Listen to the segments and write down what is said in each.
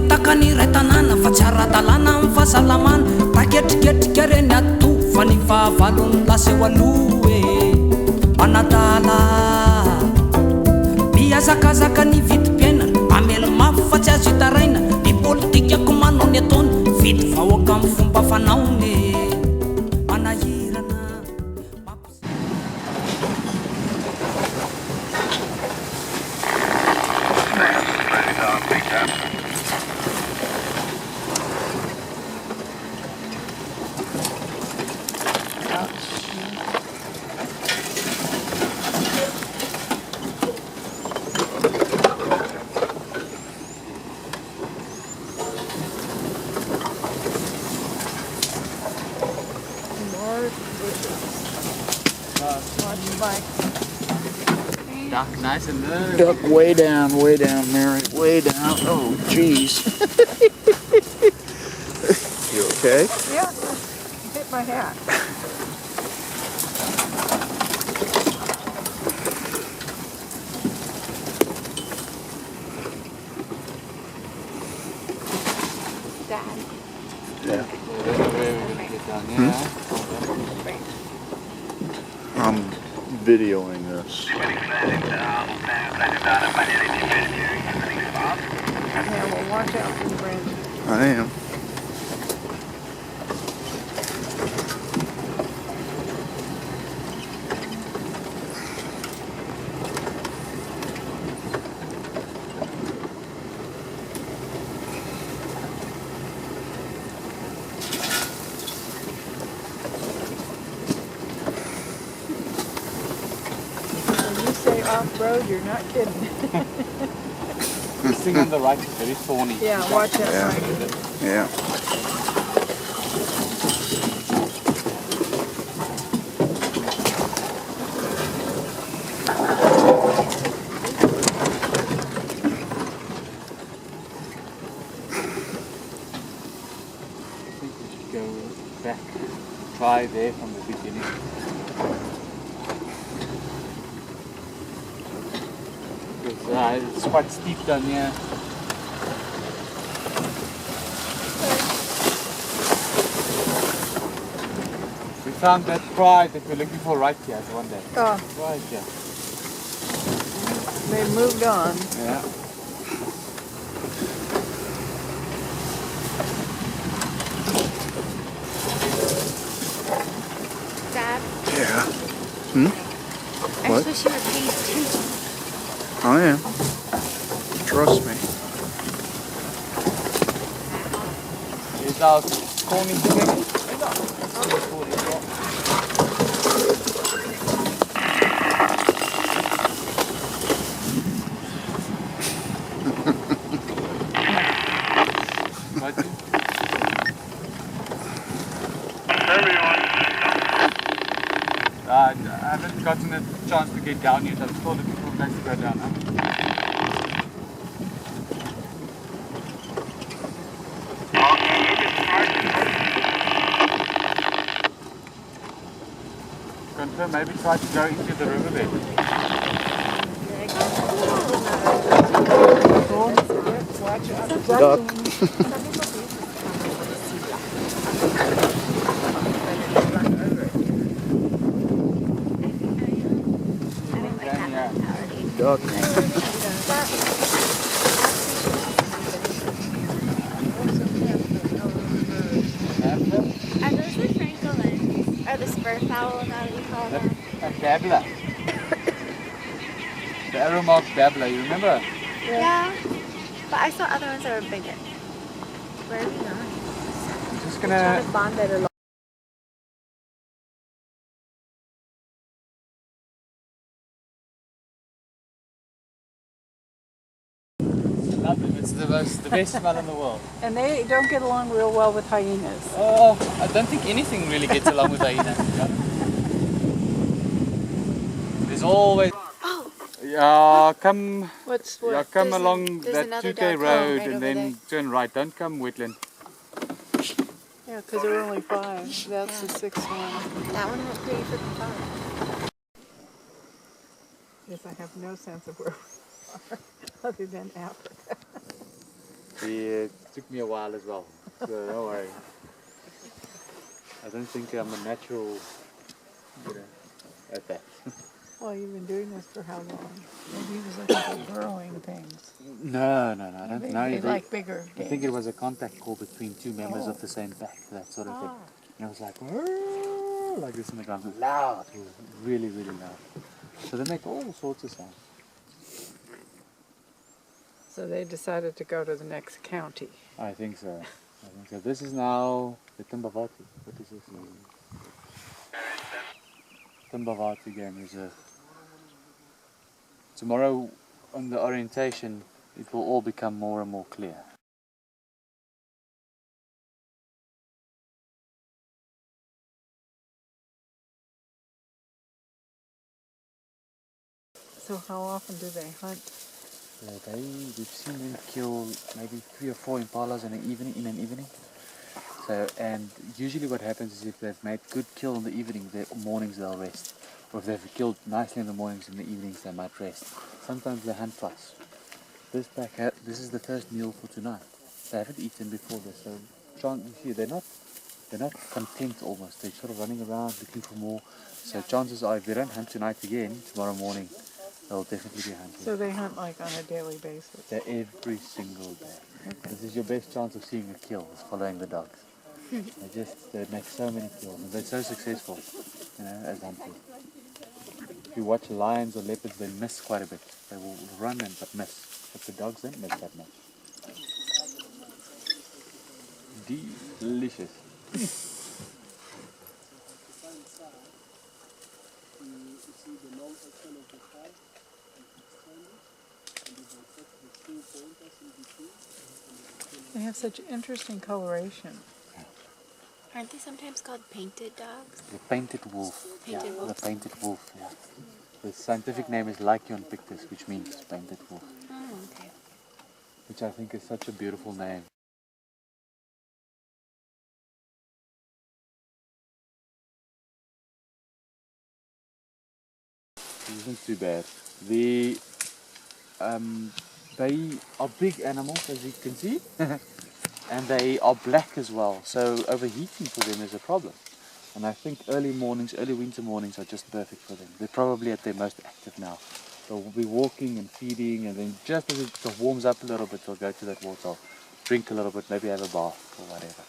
takany ray tanàna fa tsy ara-dalàna amin'ny fahasalamana taketriketrika reny ato fa ny fahavalony laseo aloha e manadala miazakazaka ny vidim-piainana mamelo mafy fa tsy azo hitaraina ny politikako manao ny ataony vidy vahoaka amin'ny fomba fanaony manahirana Duck nice and low. Duck way down, Mary, way down. Oh, jeez. You okay? Yeah, hit my hat. Dad. Yeah. Yeah. I'm videoing this. Yeah, well, watch out for the branches. I am. When you say off-road, you're not kidding. This thing on the right is very thorny. Yeah, watch out, Yeah. Frankie. Yeah. I think we should go back, try there from the beginning. Because it's quite steep down here. We found that pride that we're looking for right here one day. Oh, Right here. they moved on. Yeah. Dad, Yeah. I What? just wish you were paying attention. I am. Trust me. Here's our corny thing. I haven't gotten a chance to get down yet. I'm still looking for a place to go down. Confirm, maybe try to go into the riverbed. Watch out. Duck. Duck. Are those the francolins? Or the spur fowl, now that you call them? A babbler. The arrow marked babbler, you remember? Yeah. But I saw other ones that were bigger. Very nice. I'm just gonna. Love them. It's the best smell in the world. And they don't get along real well with hyenas. Oh, I don't think anything really gets along with hyenas. There's always. Oh, Yeah, come. What's Yeah, what? come There's along there's that another 2K duck. road Right and over then there. turn right. Don't come wetland. Yeah, because there were only 5. That's the 6th one. That one was pretty freaking fun. Yes, I have no sense of where we are, other than Africa. It took me a while as well, so don't worry. I don't think I'm a natural, at that. Well, you've been doing this for how long? Maybe he was looking for burrowing things. No, I don't They, know. they like bigger I think it was a contact call between two members of the same pack, that sort of thing. And I was like this in the ground, loud, really, really loud. So they make all sorts of sounds. So they decided to go to the next county. I think so. This is now the Timbavati. What is this? Timbavati Game Reserve. Tomorrow on the orientation, it will all become more and more clear. So how often do they hunt? We've seen them kill maybe 3 or 4 impalas in an evening. So, and usually what happens is if they've made good kill in the evening, the mornings they'll rest. Or if they've killed nicely in the mornings, in the evenings they might rest. Sometimes they hunt twice. This is the first meal for tonight. They haven't eaten before this, so you see they're not content almost. They're sort of running around looking for more. So chances are if they don't hunt tonight again, tomorrow morning they'll definitely be hunting. So they hunt like on a daily basis? They're every single day. Okay. This is your best chance of seeing a kill, is following the dogs. They make so many kills and they're so successful, as hunters. If you watch lions or leopards, they miss quite a bit. They will run but miss. But the dogs don't miss that much. Delicious. They have such interesting coloration. Aren't they sometimes called painted dogs? The painted wolf. Painted wolf. The painted wolf, yeah. The scientific name is Lycion pictus, which means painted wolf. Oh, okay. Which I think is such a beautiful name. It isn't too bad. They are big animals, as you can see, and they are black as well. So overheating for them is a problem. And I think early winter mornings are just perfect for them. They're probably at their most active now. They'll be walking and feeding, and then just as it warms up a little bit, they'll go to that water, drink a little bit, maybe have a bath or whatever.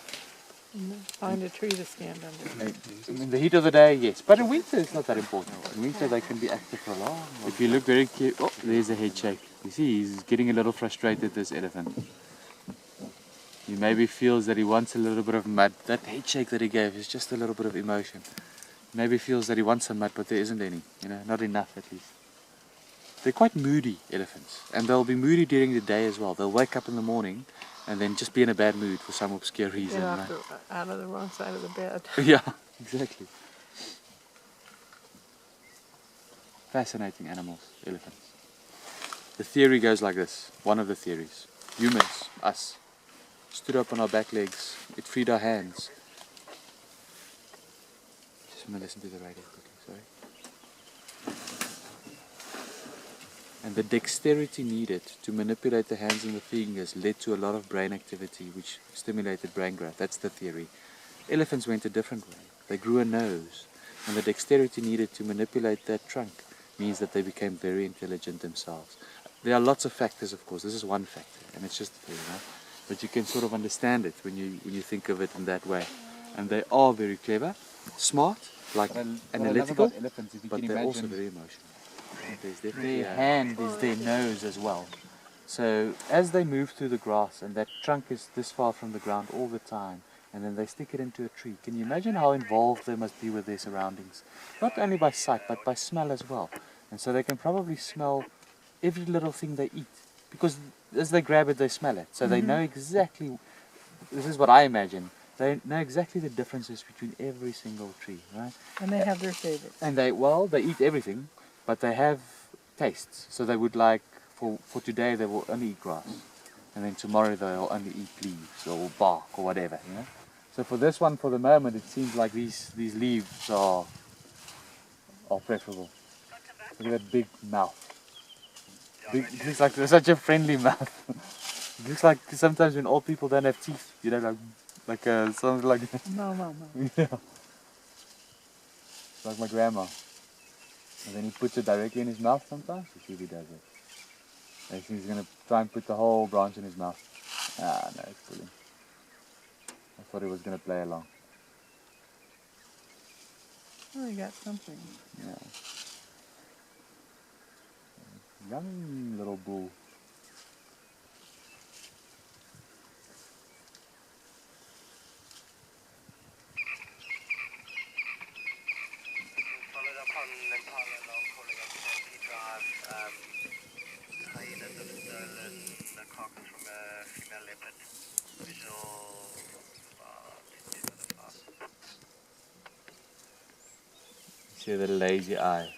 Find a tree to stand under. In the heat of the day, yes. But in winter, it's not that important. In winter, they can be active for a long while. If you look very carefully, oh, there's a head shake. You see, he's getting a little frustrated, this elephant. He maybe feels that he wants a little bit of mud. That head shake that he gave is just a little bit of emotion. Maybe feels that he wants some mud, but there isn't any. Not enough at least. They're quite moody, elephants. And they'll be moody during the day as well. They'll wake up in the morning and then just be in a bad mood for some obscure reason. Get out of the wrong side of the bed. Yeah, exactly. Fascinating animals, elephants. The theory goes like this, one of the theories. Humans, us, stood up on our back legs, it freed our hands. Just want to listen to the radio quickly, sorry. And the dexterity needed to manipulate the hands and the fingers led to a lot of brain activity which stimulated brain growth. That's the theory. Elephants went a different way. They grew a nose, and the dexterity needed to manipulate that trunk means that they became very intelligent themselves. There are lots of factors, of course. This is one factor, and it's just but you can sort of understand it when you think of it in that way. And they are very clever, smart, like analytical, but they're also very emotional. Their hand is their nose as well. So as they move through the grass, and that trunk is this far from the ground all the time, and then they stick it into a tree, can you imagine how involved they must be with their surroundings? Not only by sight, but by smell as well. And so they can probably smell every little thing they eat, because as they grab it, they smell it. So they know exactly, this is what I imagine, they know exactly the differences between every single tree, right? And they have their favorites. And they eat everything, but they have tastes. So they would like, for today they will only eat grass, and then tomorrow they'll only eat leaves or bark or whatever, So for this one, for the moment, it seems like these leaves are preferable. Look at that big mouth. It's like such a friendly mouth. It looks like sometimes when old people don't have teeth, you know, like something like No, no, no. yeah, like my grandma. And then he puts it directly in his mouth sometimes. You see if he does it. I think he's gonna try and put the whole branch in his mouth. Ah, no, it's pulling. I thought he was gonna play along. Oh, you got something. Yeah. Young little bull. Followed up on Impala Long calling on Kennedy Drive. Hyenas have stolen the carcass from a female leopard. Visual about 2 minutes. See the lazy eye.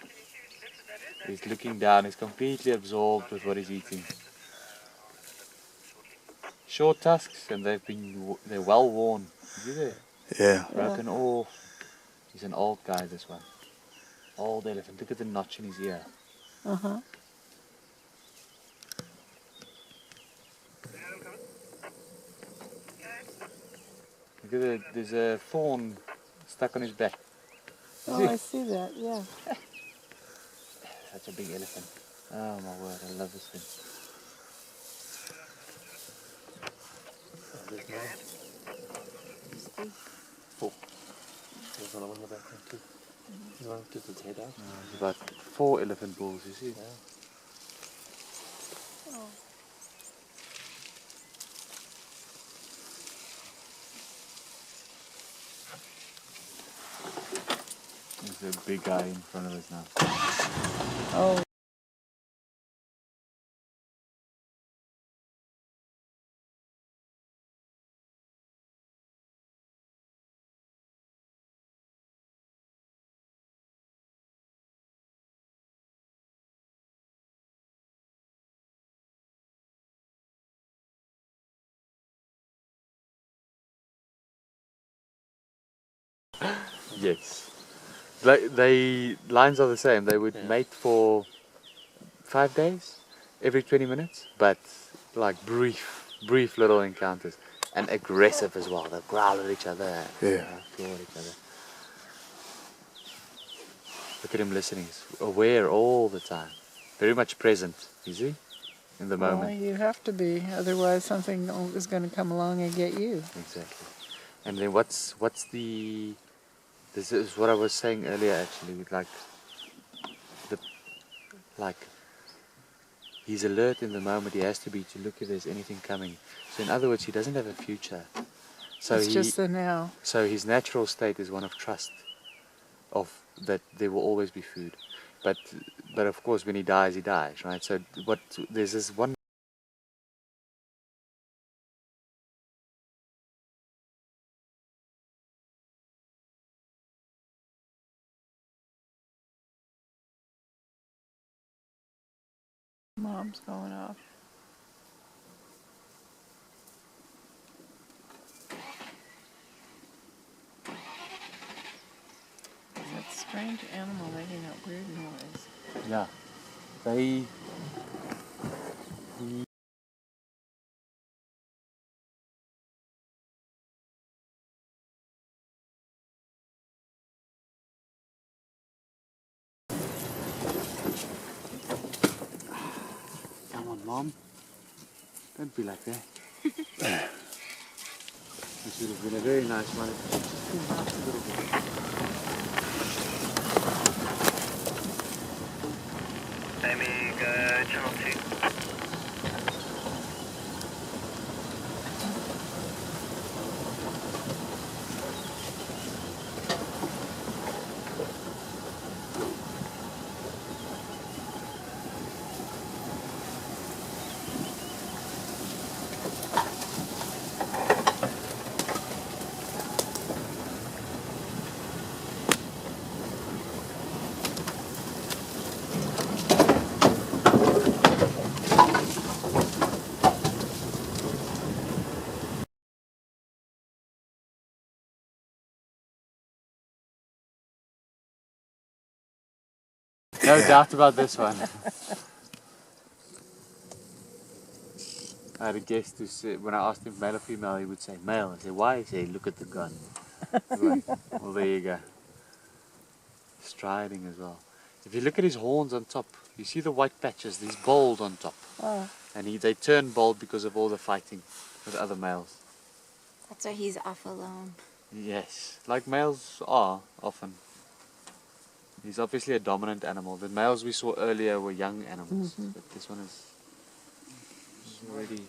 He's looking down. He's completely absorbed with what he's eating. Short tusks, and they're well worn. You see there? Yeah. Broken off. He's an old guy, this one. Old elephant. Look at the notch in his ear. Uh-huh. Look at there's a thorn stuck on his back. You Oh, see? I see that, yeah. Such a big elephant. Oh my word, I love this thing. There's another one in the back there too. There's one with its head out. There's about 4 elephant bulls, you see? There's a big guy in front of us now. Oh, Yes. Lines are the same. They would mate for 5 days, every 20 minutes, but like brief little encounters. And aggressive as well. They'll growl at each other and claw at each other. Look at him listening. He's aware all the time. Very much present, you see? In the well, moment. you have to be. Otherwise, something is going to come along and get you. Exactly. And then what's the... This is what I was saying earlier actually, like he's alert in the moment. He has to be to look if there's anything coming. So in other words, he doesn't have a future. So It's just the now. So his natural state is one of trust, of that there will always be food. But of course, when he dies, right? So there's this one. Mom's going off. That strange animal making that weird noise. Yeah, they. Come on, Mom. Don't be like that. This would have been a very nice one. Just came out a little bit. Aiming channel 2. No doubt about this one. I had a guest who said, when I asked him male or female, he would say male. I said, why? He said, look at the gun. Right. Well, there you go. Striding as well. If you look at his horns on top, you see the white patches, these bald on top. Oh. And they turn bald because of all the fighting with other males. That's why he's off alone. Yes, like males are often. He's obviously a dominant animal. The males we saw earlier were young animals, but this one is already.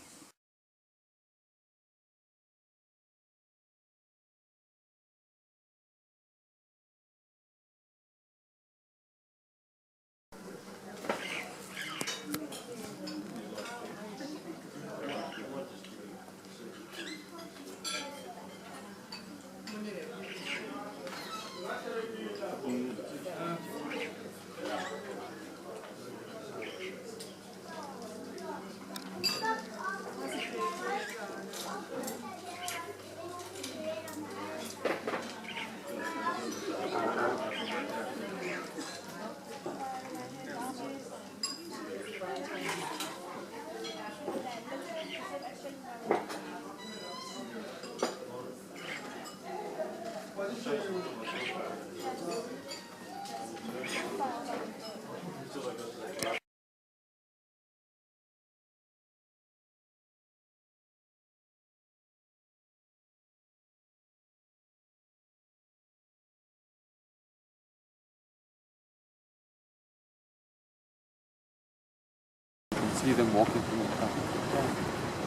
You can see them walking from the front.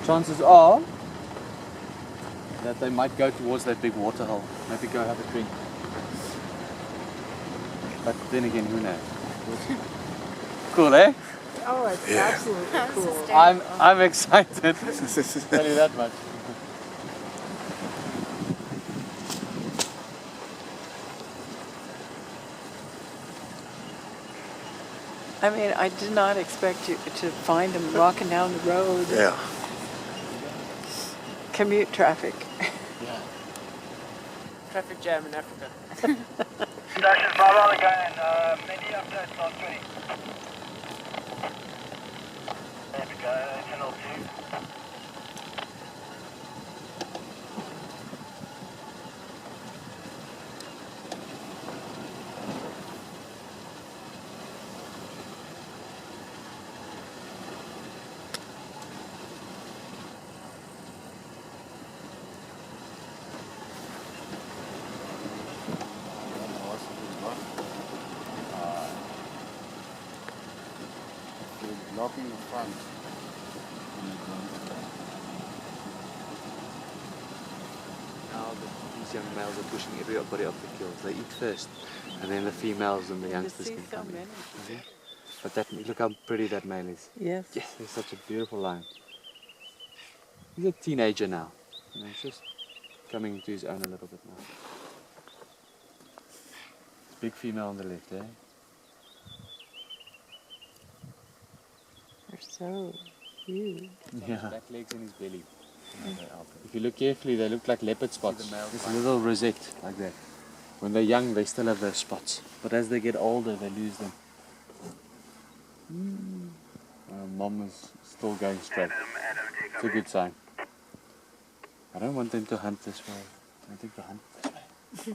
Chances are that they might go towards that big water hole. Maybe go have a drink. But then again, who knows? Cool, eh? Oh, it's absolutely cool. I'm excited. Tell you that much. I mean, I did not expect you to find him walking down the road. Yeah. Commute traffic. Yeah. Traffic jam in Africa. Station Bravo again, many updates on 20. There we go, channel 2. Blocking the front. Now these young males are pushing everybody off the kills. They eat first, and then the females and the youngsters can come in. Mhm. But look how pretty that male is. Yes. Yes, he's such a beautiful lion. He's a teenager now. He's just coming into his own a little bit now. Big female on the left, eh? They're so huge. Yeah. Black legs in his belly. If you look carefully, they look like leopard spots. Just a little rosette like that. When they're young, they still have those spots. But as they get older, they lose them. Mom is still going straight. It's a good sign. I don't want them to hunt this way. I want them to hunt this way.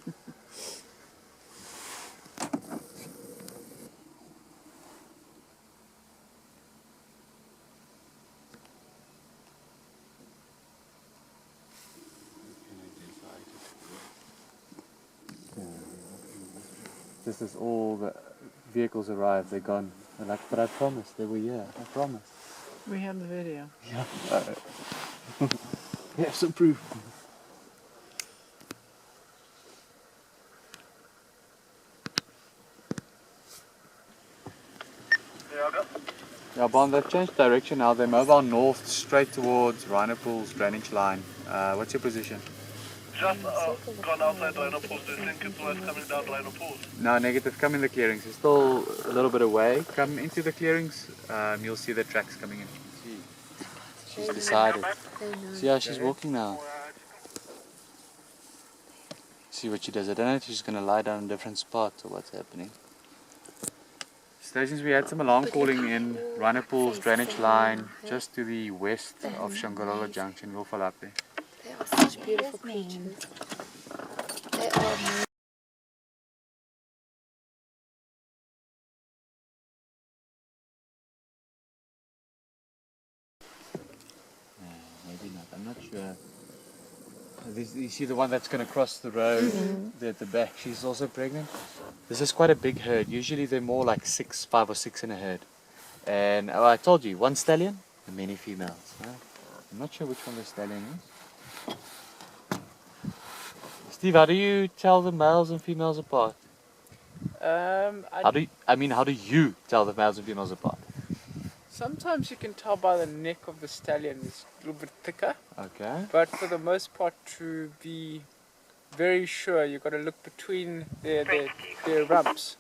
Just as all the vehicles arrived, they're gone. They're like, but I promised they were here. I promised. We have the video. Yeah. We have some proof. Yeah, Bond, they've changed direction now. They're mobile north, straight towards Rhinopool's drainage line. What's your position? Just gone outside Rhinopool, do you think it was coming down Rhinopool? No, negative. Come in the clearings. It's still a little bit away. Come into the clearings. You'll see the tracks coming in. She's decided. See how she's walking now. See what she does. I don't know if she's going to lie down in a different spot or what's happening. Stations, we had some alarm calling in Rhinepool's drainage line just to the west of Shangalola Junction. We'll follow up there. They are such beautiful creatures. They are. Maybe not, I'm not sure. You see the one that's going to cross the road there at the back, she's also pregnant. This is quite a big herd. Usually they're more like 5 or 6 in a herd. And I told you, one stallion and many females. Huh? I'm not sure which one the stallion is. Steve, how do you tell the males and females apart? How do you tell the males and females apart? Sometimes you can tell by the neck of the stallion, it's a little bit thicker. Okay. But for the most part, to be very sure, you've got to look between their rumps.